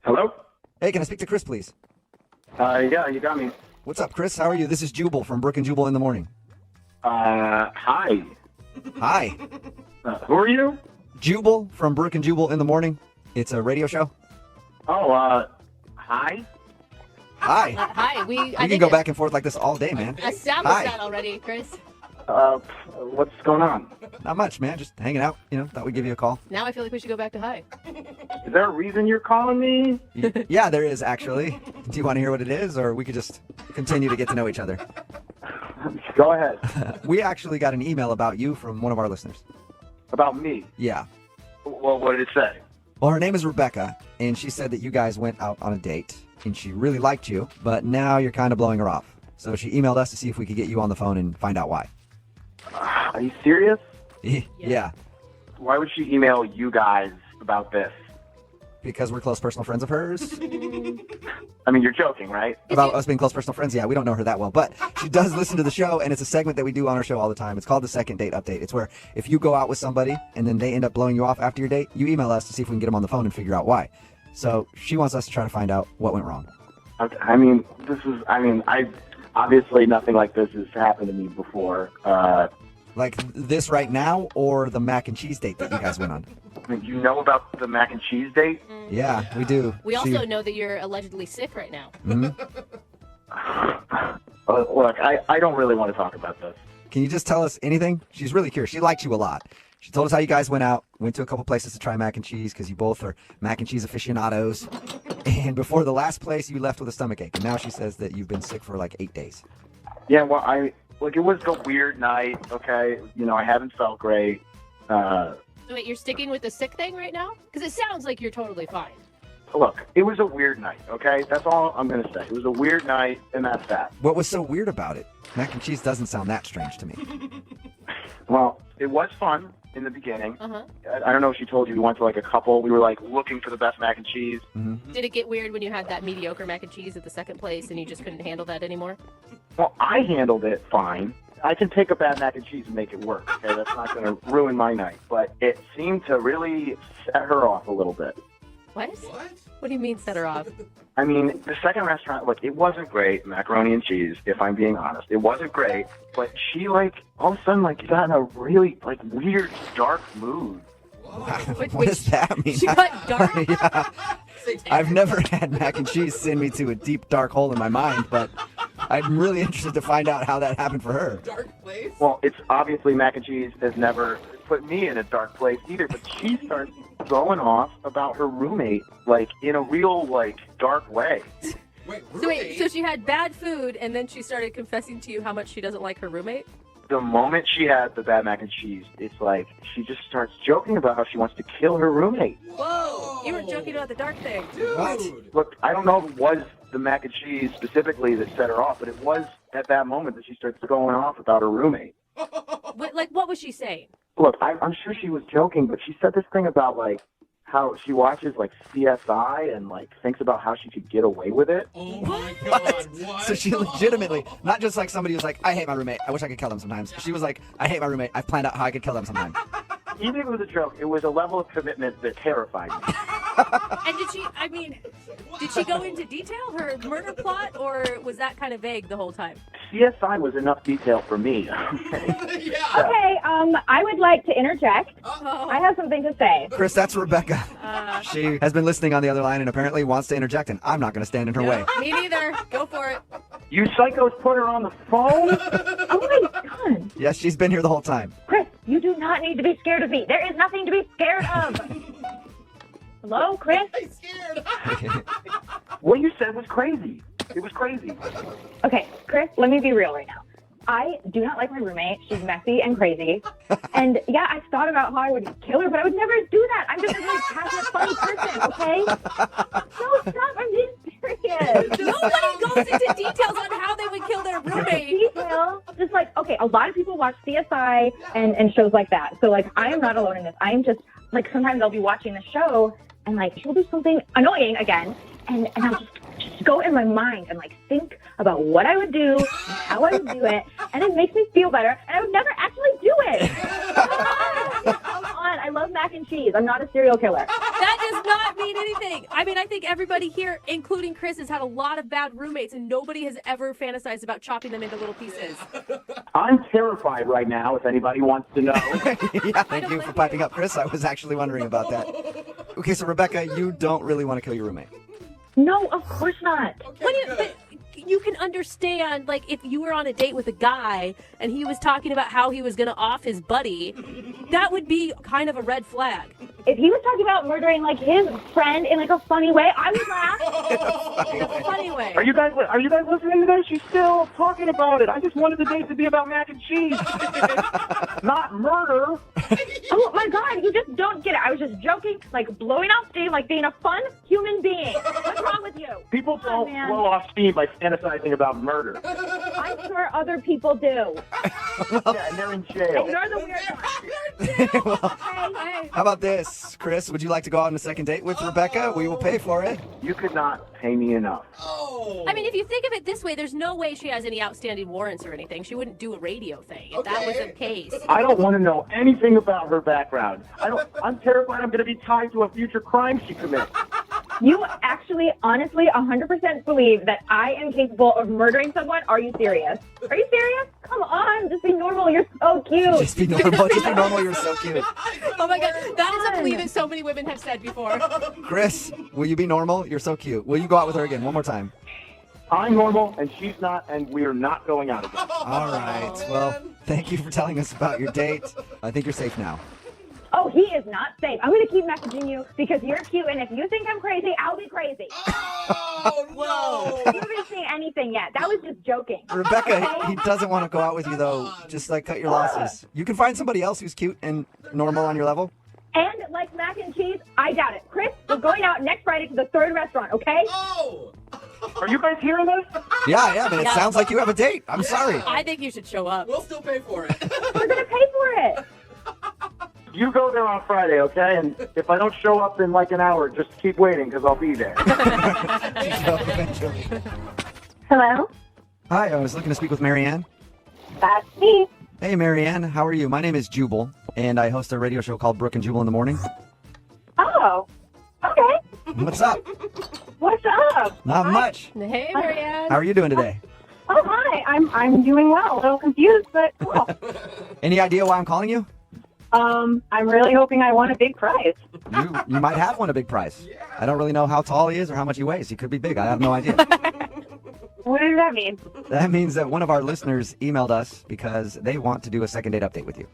Hello? Hey, can I speak to Chris, please? Yeah, you got me. What's up, Chris? How are you? This is Jubal from Brooke and Jubal in the Morning. Hi. Hi. Who are you? Jubal from Brooke and Jubal in the Morning. It's a radio show. Oh, hi? Hi. Hi. We can go back and forth like this all day, man. Established Hi. that already, Chris. What's going on? Not much, man. Just hanging out. Thought we'd give you a call. Now I feel like we should go back to hi. Is there a reason you're calling me? Yeah, there is, actually. Do you want to hear what it is, or we could just continue to get to know each other? Go ahead. We actually got an email about you from one of our listeners. About me? Yeah. Well, what did it say? Well, her name is Rebecca, and she said that you guys went out on a date, and she really liked you, but now you're kind of blowing her off. So she emailed us to see if we could get you on the phone and find out why. Are you serious? Yeah. Why would she email you guys about this? Because we're close personal friends of hers. I mean, you're joking, right? About us being close personal friends? Yeah, we don't know her that well. But she does listen to the show, and it's a segment that we do on our show all the time. It's called the Second Date Update. It's where if you go out with somebody and then they end up blowing you off after your date, you email us to see if we can get them on the phone and figure out why. So she wants us to try to find out what went wrong. I obviously nothing like this has happened to me before. Like this right now, or the mac and cheese date that you guys went on? You know about the mac and cheese date? Yeah, we do. We also know that you're allegedly sick right now. Look, I don't really want to talk about this. Can you just tell us anything? She's really curious. She liked you a lot. She told us how you guys went out, went to a couple places to try mac and cheese because you both are mac and cheese aficionados. And before the last place, you left with a stomach ache. And now she says that you've been sick for like 8 days. Yeah, well, it was a weird night, okay? I haven't felt great. Wait, you're sticking with the sick thing right now? Because it sounds like you're totally fine. Look, it was a weird night, okay? That's all I'm going to say. It was a weird night, and that's that. What was so weird about it? Mac and cheese doesn't sound that strange to me. Well, it was fun in the beginning. Uh-huh. I don't know if she told you we went to a couple. We were looking for the best mac and cheese. Mm-hmm. Did it get weird when you had that mediocre mac and cheese at the second place and you just couldn't handle that anymore? Well, I handled it fine. I can take a bad mac and cheese and make it work, okay? That's not going to ruin my night. But it seemed to really set her off a little bit. What? What do you mean set her off? I mean, the second restaurant, it wasn't great, macaroni and cheese, if I'm being honest. It wasn't great, but she, all of a sudden, got in a really, weird, dark mood. What does that mean? She got dark? Yeah. I've never had mac and cheese send me to a deep, dark hole in my mind, but I'm really interested to find out how that happened for her. Dark place? Well, it's obviously mac and cheese has never put me in a dark place either, but she starts going off about her roommate, in a real, dark way. Wait, So she had bad food and then she started confessing to you how much she doesn't like her roommate? The moment she had the bad mac and cheese, it's she just starts joking about how she wants to kill her roommate. Whoa! You were joking about the dark thing. Dude. Look, I don't know if it was the mac and cheese specifically that set her off, but it was at that moment that she starts going off about her roommate. What was she saying? Look, I'm sure she was joking, but she said this thing about, how she watches, CSI and, thinks about how she could get away with it. Oh my God, what? So she legitimately, not just somebody who's I hate my roommate, I wish I could kill them sometimes. She was I hate my roommate, I've planned out how I could kill them sometime. Even if it was a joke, it was a level of commitment that terrified me. And did she go into detail, her murder plot, or was that kind of vague the whole time? CSI was enough detail for me. Okay? Yeah. Okay, I would like to interject. Oh. I have something to say. Chris, that's Rebecca. She has been listening on the other line and apparently wants to interject, and I'm not going to stand in her way. Me neither. Go for it. You psychos put her on the phone? Oh my God. Yes, she's been here the whole time. Chris, you do not need to be scared of me. There is nothing to be scared of. Hello, Chris? I'm scared. What you said was crazy. It was crazy. Okay, Chris, let me be real right now. I do not like my roommate. She's messy and crazy. And yeah, I've thought about how I would kill her, but I would never do that. I'm just a really passionate, funny person, okay? No, stop. I'm being serious. Nobody goes into details on how they would kill their roommate. Detail. Just okay, a lot of people watch CSI and shows like that. So, I am not alone in this. I am just, sometimes I'll be watching the show and, she'll do something annoying again. And I'll just go in my mind and think about what I would do, how I would do it, and it makes me feel better, and I would never actually do it. Come on, I love mac and cheese. I'm not a serial killer. That does not mean anything. I mean, I think everybody here, including Chris, has had a lot of bad roommates, and nobody has ever fantasized about chopping them into little pieces. I'm terrified right now, if anybody wants to know. Yeah, thank you for piping up, Chris. I was actually wondering about that. Okay, so Rebecca, you don't really want to kill your roommate. No, of course not. But you can understand, like, if you were on a date with a guy and he was talking about how he was going to off his buddy, that would be kind of a red flag. If he was talking about murdering like his friend in like a funny way, I would laugh. In a funny way. Are you guys listening to this? She's still talking about it. I just wanted the date to be about mac and cheese, not murder. Oh my God, you just don't get it. I was just joking, like blowing off steam, like being a fun human being. What's wrong with you? People Come on, don't man. blow off steam by fantasizing about murder. I'm sure other people do. Yeah, and they're in jail. And you're the weird one. Okay. How about this, Chris? Would you like to go out on a second date with Rebecca? We will pay for it. You could not pay me enough. Oh. I mean, if you think of it this way, there's no way she has any outstanding warrants or anything. She wouldn't do a radio thing if that was the case. I don't want to know anything about her background. I'm terrified I'm going to be tied to a future crime she commits. You actually, honestly, 100% believe that I am capable of murdering someone? Are you serious? Are you serious? Come on, just be normal. You're so cute. Just be normal. Just be normal. You're so cute. Oh my God, that is a plea that so many women have said before. Chris, will you be normal? You're so cute. Will you go out with her again one more time? I'm normal, and she's not, and we are not going out again. All right. Well, thank you for telling us about your date. I think you're safe now. Oh, he is not safe. I'm going to keep messaging you because you're cute, and if you think I'm crazy, I'll be crazy. Oh, Whoa. You haven't seen anything yet. That was just joking. Rebecca, he doesn't want to go out with you, though. Just, like, cut your losses. You can find somebody else who's cute and normal on your level. And like mac and cheese, I doubt it. Chris, we're going out next Friday to the third restaurant, okay? Oh. Are you guys hearing this? Yeah, but it Yeah. sounds like you have a date. I'm sorry. I think you should show up. We'll still pay for it. We're going to pay for it. You go there on Friday, okay? And if I don't show up in like an hour, just keep waiting because I'll be there. So, eventually. Hello? Hi, I was looking to speak with Marianne. That's me. Hey, Marianne, how are you? My name is Jubal, and I host a radio show called Brooke and Jubal in the Morning. Oh, okay. What's up? What's up? Not much. Hey, Marianne. How are you doing today? Oh, hi. I'm doing well. A little confused, but cool. Any idea why I'm calling you? I'm really hoping I won a big prize. You might have won a big prize. I don't really know how tall he is or how much he weighs. He could be big. I have no idea. What does that mean? That means that one of our listeners emailed us because they want to do a second date update with you.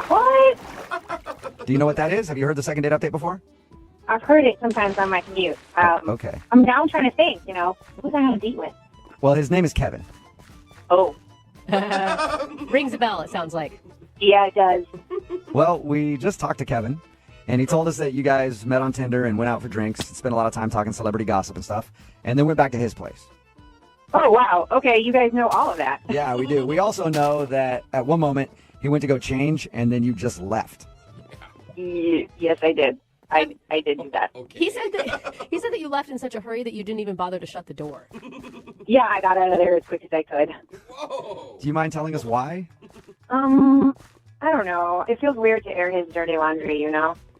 What? Do you know what that is? Have you heard the second date update before? I've heard it sometimes on my commute. Okay. I'm now trying to think, who was I on a date with? Well, his name is Kevin. Oh, Rings a bell, it sounds like. yeah, it does. Well, we just talked to Kevin, and he told us that you guys met on Tinder and went out for drinks, spent a lot of time talking celebrity gossip and stuff, and then went back to his place. Oh, wow. Okay, you guys know all of that. Yeah, we do. We also know that at one moment he went to go change, and then you just left. Yes, I did. I did do that. Okay. He said that you left in such a hurry that you didn't even bother to shut the door. Yeah, I got out of there as quick as I could. Whoa. Do you mind telling us why? I don't know. It feels weird to air his dirty laundry,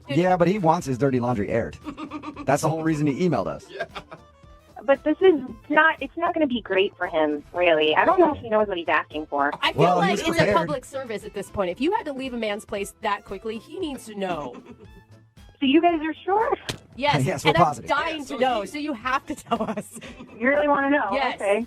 Yeah, but he wants his dirty laundry aired. That's the whole reason he emailed us. Yeah. But it's not going to be great for him, really. I don't know if he knows what he's asking for. I feel Well, like he's it's a prepared. public service at this point. If you had to leave a man's place that quickly, he needs to know. So you guys are sure? Yes, Yes, we're and I'm positive. dying Yeah, to so know, he- so you have to tell us. You really want to know? Yes. Okay.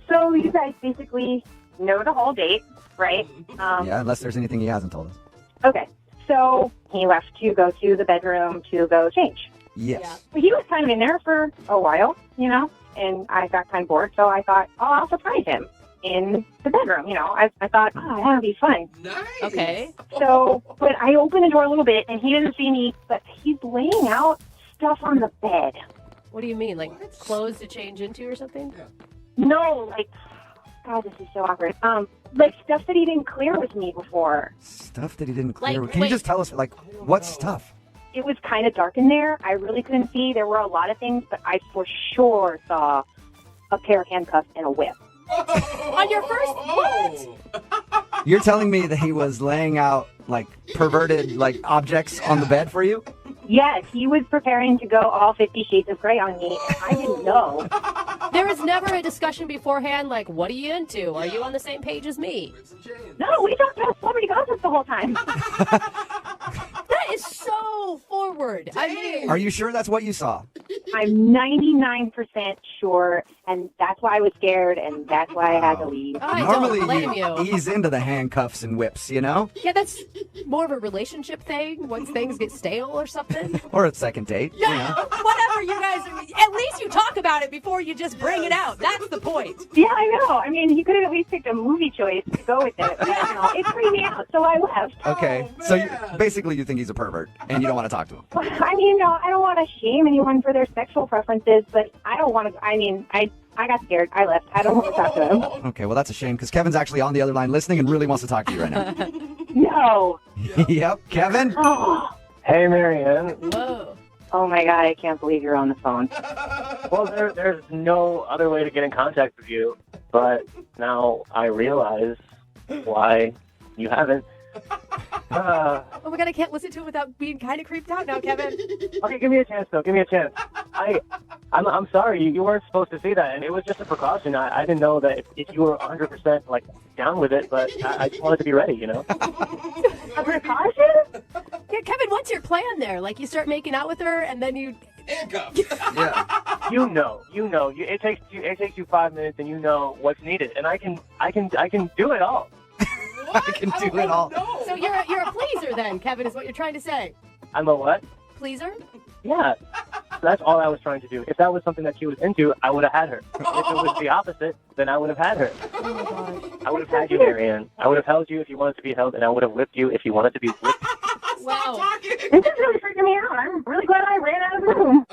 So you guys basically know the whole date, right? Yeah, unless there's anything he hasn't told us. Okay. So he left to go to the bedroom to go change. Yes. He was kind of in there for a while, and I got kind of bored, so I thought, oh, I'll surprise him in the bedroom. I thought, oh, that would be fun. Nice. Okay. So, but I opened the door a little bit, and he didn't see me, but he's laying out stuff on the bed. What do you mean? Like clothes to change into or something? No, like, God, this is so awkward. Like stuff that he didn't clear with me before. Stuff that he didn't clear. Like, Can you wait. just tell us, like, what stuff? It was kind of dark in there. I really couldn't see. There were a lot of things, but I for sure saw a pair of handcuffs and a whip. On your first- what? You're telling me that he was laying out like perverted like objects on the bed for you? Yes, he was preparing to go all 50 Shades of Grey on me. I didn't know. There was never a discussion beforehand like, what are you into? Are you on the same page as me? No, we talked about celebrity gossip the whole time. That is so forward. I mean, Are you sure that's what you saw? I'm 99% sure, and that's why I was scared, and that's why I had to leave. I Normally don't blame you. ease into the handcuffs and whips, you know? Yeah, that's more of a relationship thing once things get stale or something. Or a second date. You know? Whatever you guys, at least you talk about it before you just bring it out. That's the point. Yeah, I know. I mean, you could have at least picked a movie choice to go with it. But, it freaked me out, so I left. Okay, so basically you think he's a pervert and you don't want to talk to him. I mean, I don't want to shame anyone for their sexual preferences, but I don't want to. I mean, I got scared. I left. I don't want to talk to him. Okay, well that's a shame because Kevin's actually on the other line listening and really wants to talk to you right now. No. Yep, Kevin. Oh. Hey, Marianne. Whoa. Oh my God! I can't believe you're on the phone. Well, there's no other way to get in contact with you, but now I realize why you haven't. Oh my God, I can't listen to it without being kind of creeped out now, Kevin. Okay, give me a chance, though. Give me a chance. I'm sorry. You weren't supposed to see that, and it was just a precaution. I didn't know that if you were 100% like down with it, but I just wanted to be ready, you know? A precaution? Yeah, Kevin, what's your plan there? Like you start making out with her and then you... Handcuffs. Yeah. You know. It takes you 5 minutes, and you know what's needed, and I can do it all. I can do it all. No. So you're a pleaser then, Kevin, is what you're trying to say. I'm a what? Pleaser? Yeah. That's all I was trying to do. If that was something that she was into, I would have had her. If it was the opposite, then I would have had her. Oh my God. I would have had you, Marianne. I would have held you if you wanted to be held, and I would have whipped you if you wanted to be whipped. Wow. This is really freaking me out. I'm really glad I ran out of the room.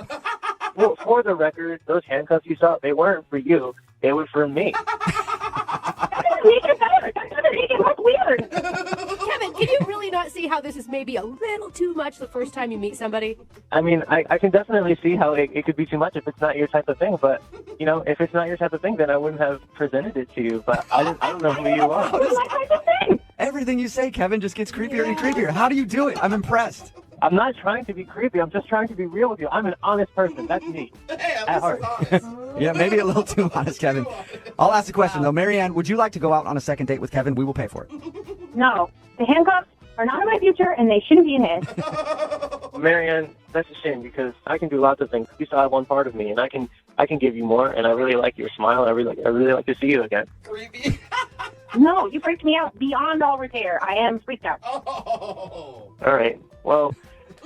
Well, for the record, those handcuffs you saw, they weren't for you. They were for me. That doesn't make it better. That doesn't make it look weird. Kevin, can you really not see how this is maybe a little too much the first time you meet somebody? I mean, I can definitely see how it could be too much if it's not your type of thing. But, you know, if it's not your type of thing, then I wouldn't have presented it to you. But I don't know who you are. It's my type of thing. Everything you say, Kevin, just gets creepier and creepier. How do you do it? I'm impressed. I'm not trying to be creepy. I'm just trying to be real with you. I'm an honest person. That's me. Hey, At at heart. honest. Yeah, maybe a little too honest, Kevin. I'll ask a question, though. Marianne, would you like to go out on a second date with Kevin? We will pay for it. No, the handcuffs are not in my future, and they shouldn't be in his. Marianne, that's a shame because I can do lots of things. You still have one part of me, and I can give you more. And I really like your smile. I really like to see you again. Creepy. No, you freaked me out beyond all repair. I am freaked out. Oh. All right. Well,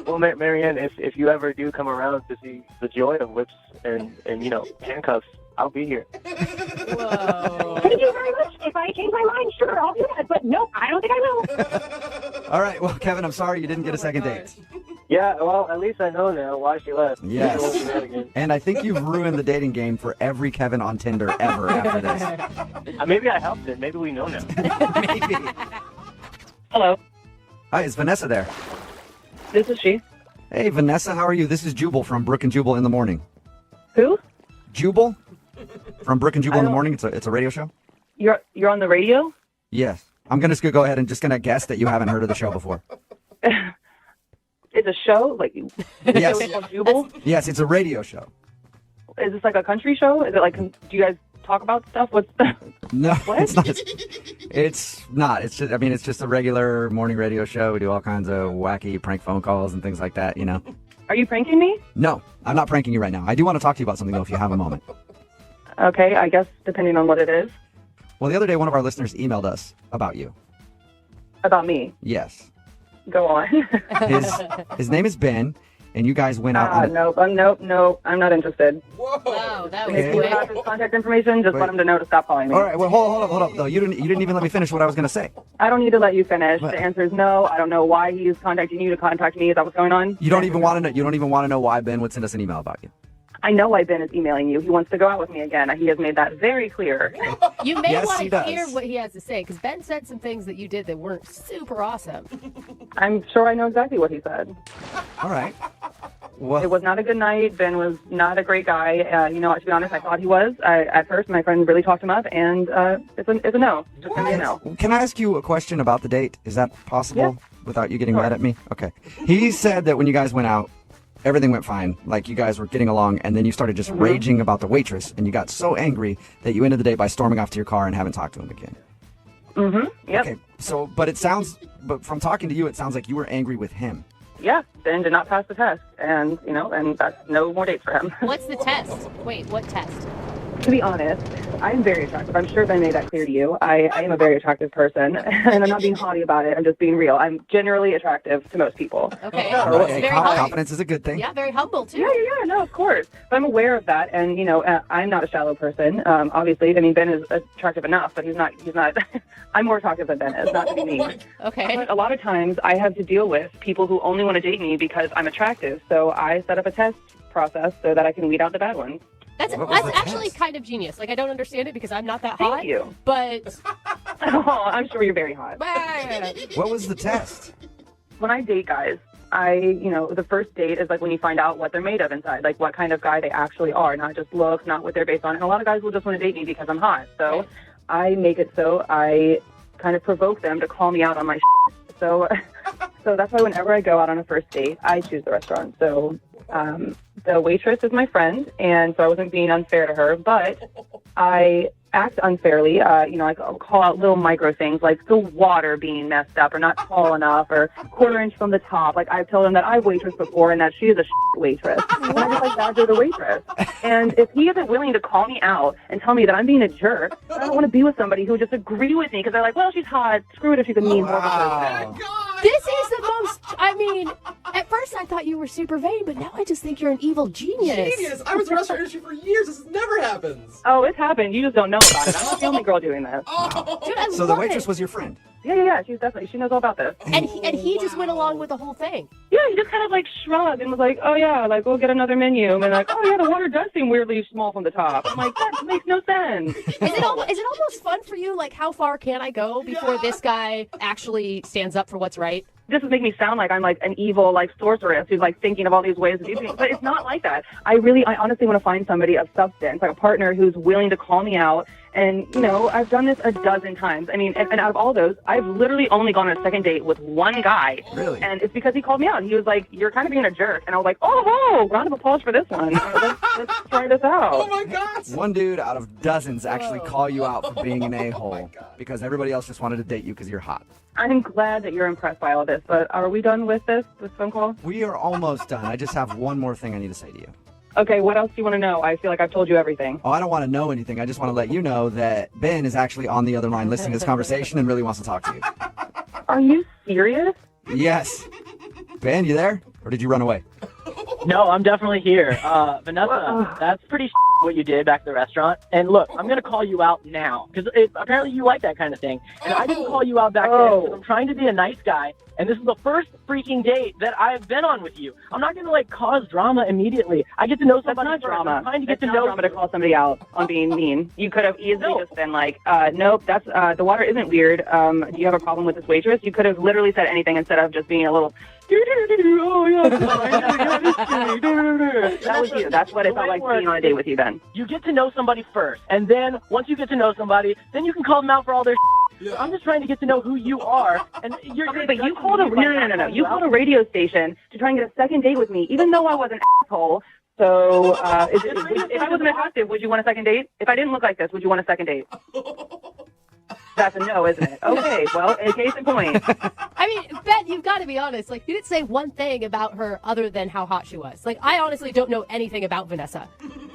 Marianne, if you ever do come around to see the joy of whips and you know handcuffs, I'll be here. Whoa. Thank you very much. If I change my mind, sure, I'll do that. But nope, I don't think I will. All right. Well, Kevin, I'm sorry you didn't get a second date. Yeah. Well, at least I know now why she left. Yes. She won't do that again. And I think you've ruined the dating game for every Kevin on Tinder ever after this. Maybe I helped it. Maybe we know now. Maybe. Hello. Hi, is Vanessa there? This is she. Hey, Vanessa, how are you? This is Jubal from Brooke and Jubal in the Morning. Who? Jubal from Brooke and Jubal in the don't- Morning. It's a radio show. You're on the radio? Yes. I'm gonna just go ahead and just gonna guess that you haven't heard of the show before. It's a show? Like, Yes. it's called Jubal? Yes, it's a radio show. Is this like a country show? Is it like, do you guys talk about stuff? What's the... No, What? it's not. It's not. It's just. I mean, it's just a regular morning radio show. We do all kinds of wacky prank phone calls and things like that. You know. Are you pranking me? No, I'm not pranking you right now. I do want to talk to you about something though, if you have a moment. Okay, I guess depending on what it is. Well, the other day, one of our listeners emailed us about you. About me. Yes. Go on. His name is Ben, and you guys went out on. Nope. I'm not interested. Whoa. Wow, that was If you quick. have his contact information, just Wait. let him to know to stop calling me. All right. Well, hold up, though. You didn't even let me finish what I was going to say. I don't need to let you finish. What? The answer is no. I don't know why he's contacting you to contact me. Is that what's going on? You don't even want to know. You don't even want to know why Ben would send us an email about you. I know why Ben is emailing you. He wants to go out with me again. He has made that very clear. You may Yes, want he to does. hear what he has to say, because Ben said some things that you did that weren't super awesome. I'm sure I know exactly what he said. All right. Well- It was not a good night. Ben was not a great guy. You know, to be honest, I thought he was. At first, my friend really talked him up, and it's a no. Just gonna be a no. Can I ask you a question about the date? Is that possible without you getting mad at me? Okay. He said that when you guys went out, everything went fine. Like you guys were getting along, and then you started just raging about the waitress, and you got so angry that you ended the date by storming off to your car and haven't talked to him again. Yep. Okay. So, but from talking to you, it sounds like you were angry with him. Yeah, Ben did not pass the test, and and that's no more dates for him. What's the test? Wait, what test? To be honest, I'm very attractive. I'm sure Ben made that clear to you. I am a very attractive person, and I'm not being haughty about it. I'm just being real. I'm generally attractive to most people. Okay. Right. Very Hey, humble. confidence is a good thing. Yeah, very humble too. Yeah, no, of course. But I'm aware of that, and I'm not a shallow person. Obviously, I mean, Ben is attractive enough, but he's not. I'm more attractive than Ben is. Not to be mean. Okay. But a lot of times, I have to deal with people who only want to date me because I'm attractive. So I set up a test process so that I can weed out the bad ones. That's What was the actually test? kind of genius. Like, I don't understand it because I'm not that hot. Thank you. But Oh, I'm sure you're very hot. What was the test? When I date guys, the first date is like when you find out what they're made of inside, like what kind of guy they actually are, not just looks, not what they're based on. And a lot of guys will just want to date me because I'm hot. So Right. I make it so I kind of provoke them to call me out on my shit. So that's why whenever I go out on a first date, I choose the restaurant. So the waitress is my friend, and so I wasn't being unfair to her, but I act unfairly. I call out little micro things like the water being messed up or not tall enough or quarter inch from the top. Like I tell them that I've waitressed before and that she is a waitress. And I just like badger the waitress. And if he isn't willing to call me out and tell me that I'm being a jerk, I don't want to be with somebody who would just agree with me because they're like, well, she's hot. Screw it if she's a mean, horrible person. Wow. this is the most. I mean, at first I thought you were super vain, but now I just think you're an evil genius. Genius! I was in the restaurant industry for years. This never happens. Oh, it's happened. You just don't know about it. I'm not the only girl doing this. Oh. Dude, I So the love waitress it. was your friend. Yeah. She knows all about this. And he just went along with the whole thing. Yeah, he just kind of like shrugged and was like, oh yeah, like we'll get another menu. And like, oh yeah, the water does seem weirdly small from the top. I'm like, that makes no sense. Is it almost fun for you? Like, how far can I go before this guy actually stands up for what's right? This would make me sound like I'm like an evil like sorceress who's like thinking of all these ways to do things, but it's not like that. I honestly want to find somebody of substance, like a partner who's willing to call me out. And I've done this a dozen times. I mean, and out of all those, I've literally only gone on a second date with one guy. Really? And it's because he called me out. He was like, "You're kind of being a jerk," and I was like, "Oh, round of applause for this one. Let's try this out." Oh my God! One dude out of dozens actually call you out for being an Oh a-hole my God. because everybody else just wanted to date you because you're hot. I'm glad that you're impressed by all this, but are we done with this phone call? We are almost done. I just have one more thing I need to say to you. Okay, what else do you want to know? I feel like I've told you everything. Oh, I don't want to know anything. I just want to let you know that Ben is actually on the other line listening to this conversation and really wants to talk to you. Are you serious? Yes. Ben, you there? Or did you run away? No, I'm definitely here. Vanessa, that's pretty what you did back at the restaurant. And look, I'm going to call you out now because apparently you like that kind of thing. And I didn't call you out back then because I'm trying to be a nice guy. And this is the first freaking date that I've been on with you. I'm not going to cause drama immediately. I get to know That's somebody not first. drama. I'm trying to get That's to not know drama to call somebody out on being mean. You could have easily No. just been like, nope, that's the water isn't weird. Do you have a problem with this waitress? You could have literally said anything instead of just being a little, oh yeah, that was you. That's what it felt like being on a date with you then. You get to know somebody first, and then once you get to know somebody, then you can call them out for all their Yeah. I'm just trying to get to know who you are, and you're Okay, but you called no. You called a radio station to try and get a second date with me, even though I was an asshole. So, if I wasn't attractive, would you want a second date? If I didn't look like this, would you want a second date? That's a no, isn't it? Okay, well, in case in point. I mean, Ben, you've got to be honest. Like, you didn't say one thing about her other than how hot she was. Like, I honestly don't know anything about Vanessa.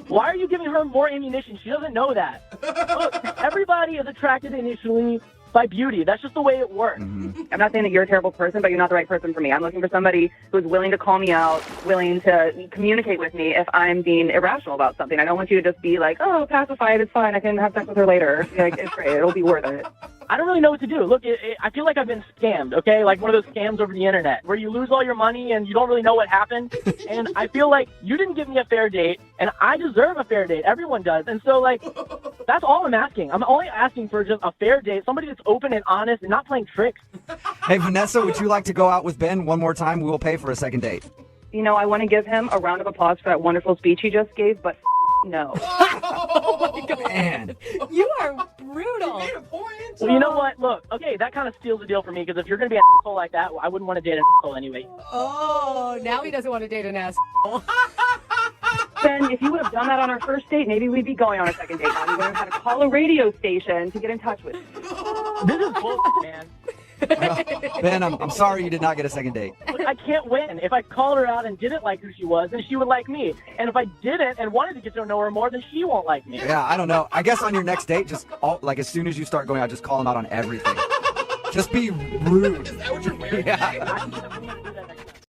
Why are you giving her more ammunition? She doesn't know that. Look, everybody is attracted initially by beauty. That's just the way it works. Mm-hmm. I'm not saying that you're a terrible person, but you're not the right person for me. I'm looking for somebody who's willing to call me out, willing to communicate with me if I'm being irrational about something. I don't want you to just be like, oh, pacified, it's fine, I can have sex with her later. Like, it's great, it'll be worth it. I don't really know what to do. Look, I feel like I've been scammed, okay? Like one of those scams over the internet where you lose all your money and you don't really know what happened. And I feel like you didn't give me a fair date, and I deserve a fair date. Everyone does. And so, like, that's all I'm asking. I'm only asking for just a fair date, somebody that's open and honest and not playing tricks. Hey, Vanessa, would you like to go out with Ben one more time? We will pay for a second date. I want to give him a round of applause for that wonderful speech he just gave, but no. Oh my God. Man. You are brutal. You made a point. Well, you know what? Look, okay, that kind of steals the deal for me, because if you're going to be an asshole like that, I wouldn't want to date an asshole anyway. Oh, now he doesn't want to date an asshole. Then if you would have done that on our first date, maybe we'd be going on a second date. Now we would have had to call a radio station to get in touch with you. This is bullshit, man. Ben, I'm sorry you did not get a second date. Look, I can't win. If I called her out and didn't like who she was, then she would like me. And if I didn't and wanted to get to know her more, then she won't like me. Yeah, I don't know. I guess on your next date, just as soon as you start going out, just call him out on everything. Just be rude. Is that what you're wearing? Yeah.